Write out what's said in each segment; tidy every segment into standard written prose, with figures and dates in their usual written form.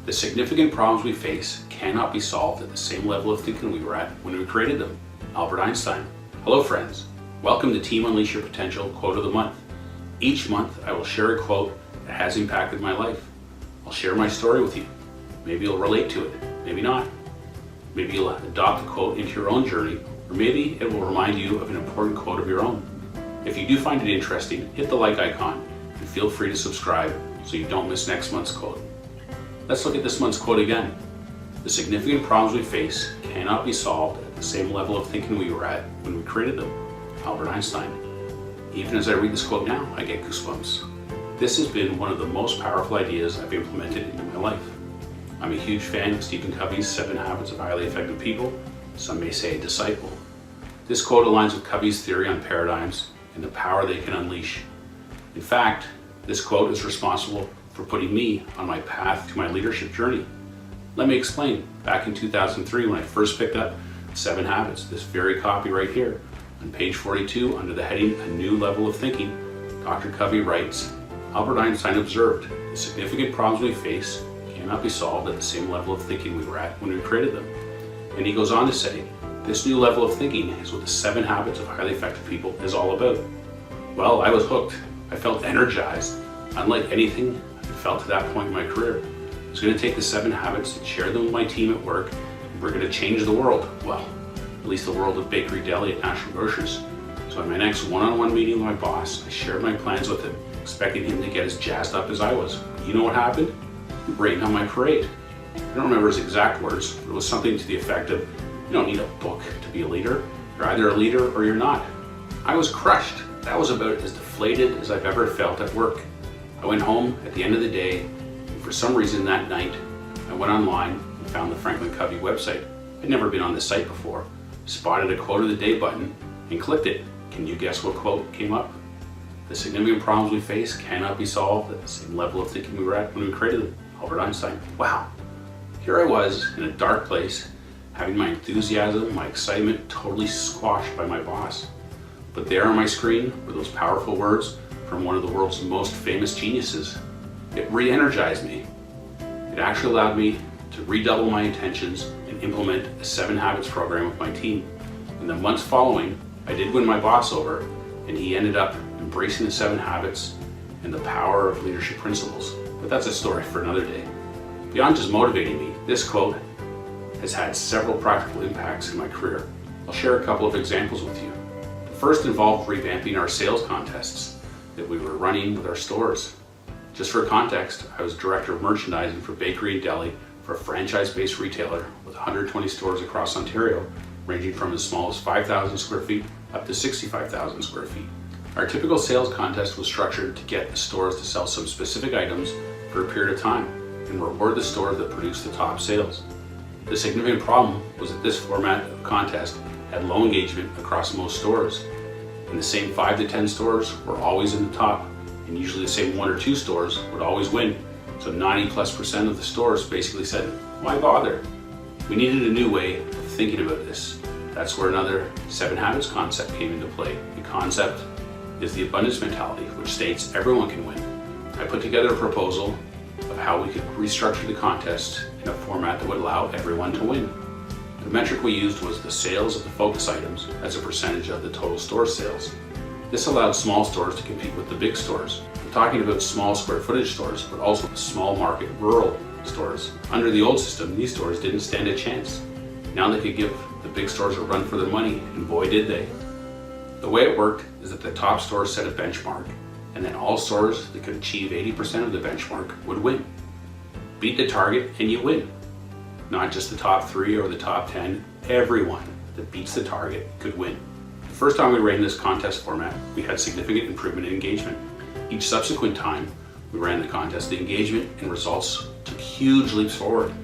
The significant problems we face cannot be solved at the same level of thinking we were at when we created them. Albert Einstein. Hello friends, welcome to Team Unleash Your Potential Quote of the Month. Each month I will share a quote that has impacted my life. I'll share my story with you. Maybe you'll relate to it, maybe not. Maybe you'll adopt the quote into your own journey, or maybe it will remind you of an important quote of your own. If you do find it interesting, hit the like icon and feel free to subscribe so you don't miss next month's quote. Let's look at this month's quote again. The significant problems we face cannot be solved at the same level of thinking we were at when we created them. Albert Einstein. Even as I read this quote now, I get goosebumps. This has been one of the most powerful ideas I've implemented in my life. I'm a huge fan of Stephen Covey's 7 Habits of Highly Effective People. Some may say a disciple. This quote aligns with Covey's theory on paradigms and the power they can unleash. In fact, this quote is responsible for putting me on my path to my leadership journey. Let me explain. Back in 2003, when I first picked up 7 Habits, this very copy right here, on page 42, under the heading A New Level of Thinking, Dr. Covey writes, Albert Einstein observed, the significant problems we face cannot be solved at the same level of thinking we were at when we created them. And he goes on to say, this new level of thinking is what the 7 Habits of Highly Effective People is all about. Well, I was hooked. I felt energized, unlike anything I felt to that point in my career. I was going to take the 7 habits and share them with my team at work, and we're going to change the world. Well, at least the world of Bakery Deli at National Grocers. So in my next one-on-one meeting with my boss, I shared my plans with him, expecting him to get as jazzed up as I was. You know what happened? He rained on my parade. I don't remember his exact words, but it was something to the effect of, you don't need a book to be a leader. You're either a leader or you're not. I was crushed. That was about as deflated as I've ever felt at work. I went home at the end of the day, and for some reason that night, I went online and found the Franklin Covey website. I'd never been on this site before, spotted a quote of the day button, and clicked it. Can you guess what quote came up? The significant problems we face cannot be solved at the same level of thinking we were at when we created them. Albert Einstein. Wow. Here I was in a dark place, having my enthusiasm, my excitement totally squashed by my boss. But there on my screen were those powerful words from one of the world's most famous geniuses. It re-energized me. It actually allowed me to redouble my intentions and implement a 7 Habits program with my team. In the months following, I did win my boss over, and he ended up embracing the 7 Habits and the power of leadership principles. But that's a story for another day. Beyond just motivating me, this quote has had several practical impacts in my career. I'll share a couple of examples with you. The first involved revamping our sales contests that we were running with our stores. Just for context, I was director of merchandising for Bakery and Deli for a franchise-based retailer with 120 stores across Ontario, ranging from as small as 5,000 square feet up to 65,000 square feet. Our typical sales contest was structured to get the stores to sell some specific items for a period of time and reward the stores that produced the top sales. The significant problem was that this format of contest had low engagement across most stores, and the same 5 to 10 stores were always in the top, and usually the same 1 or 2 stores would always win. So 90+% of the stores basically said, why bother? We needed a new way of thinking about this. That's where another 7 Habits concept came into play. The concept is the abundance mentality, which states everyone can win. I put together a proposal of how we could restructure the contest in a format that would allow everyone to win. The metric we used was the sales of the focus items as a percentage of the total store sales. This allowed small stores to compete with the big stores. I'm talking about small square footage stores, but also small market rural stores. Under the old system, these stores didn't stand a chance. Now they could give the big stores a run for their money, and boy did they. The way it worked is that the top stores set a benchmark, and then all stores that could achieve 80% of the benchmark would win. Beat the target and you win. Not just the top 3 or the top 10, everyone that beats the target could win. The first time we ran this contest format, we had significant improvement in engagement. Each subsequent time we ran the contest, the engagement and results took huge leaps forward.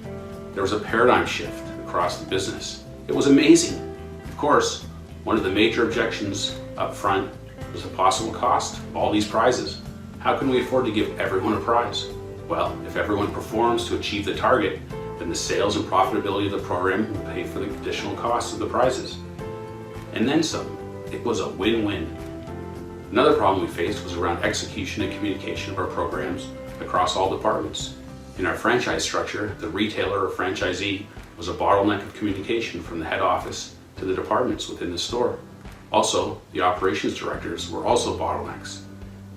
There was a paradigm shift across the business. It was amazing. Of course, one of the major objections up front was the possible cost of all these prizes. How can we afford to give everyone a prize? Well, if everyone performs to achieve the target, then the sales and profitability of the program will pay for the additional costs of the prizes. And then some. It was a win-win. Another problem we faced was around execution and communication of our programs across all departments. In our franchise structure, the retailer or franchisee was a bottleneck of communication from the head office to the departments within the store. Also, the operations directors were also bottlenecks.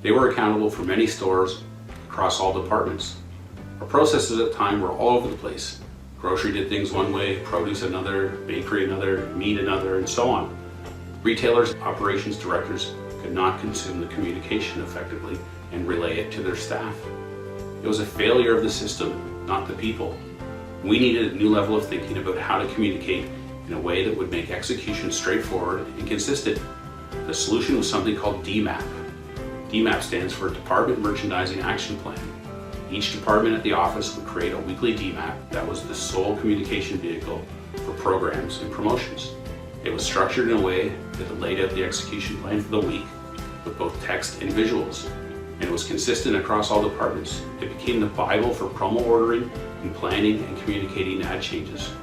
They were accountable for many stores across all departments. Our processes at the time were all over the place. Grocery did things one way, produce another, bakery another, meat another, and so on. Retailers' operations directors could not consume the communication effectively and relay it to their staff. It was a failure of the system, not the people. We needed a new level of thinking about how to communicate in a way that would make execution straightforward and consistent. The solution was something called DMAP. DMAP stands for Department Merchandising Action Plan. Each department at the office would create a weekly DMAP that was the sole communication vehicle for programs and promotions. It was structured in a way that it laid out the execution plan for the week with both text and visuals, and it was consistent across all departments. It became the Bible for promo ordering and planning and communicating ad changes.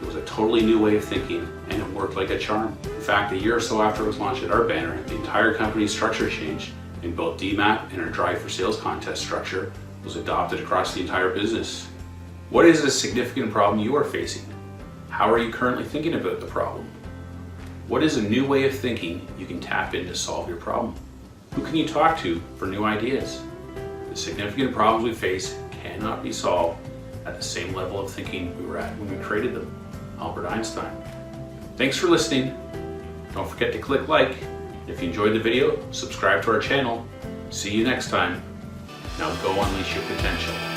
It was a totally new way of thinking, and it worked like a charm. In fact, a year or so after it was launched at our banner, the entire company's structure changed, and both DMAP and our Drive for Sales contest structure was adopted across the entire business. What is a significant problem you are facing? How are you currently thinking about the problem? What is a new way of thinking you can tap in to solve your problem? Who can you talk to for new ideas? The significant problems we face cannot be solved at the same level of thinking we were at when we created them. Albert Einstein. Thanks for listening. Don't forget to click like. If you enjoyed the video, subscribe to our channel. See you next time. Now go unleash your potential.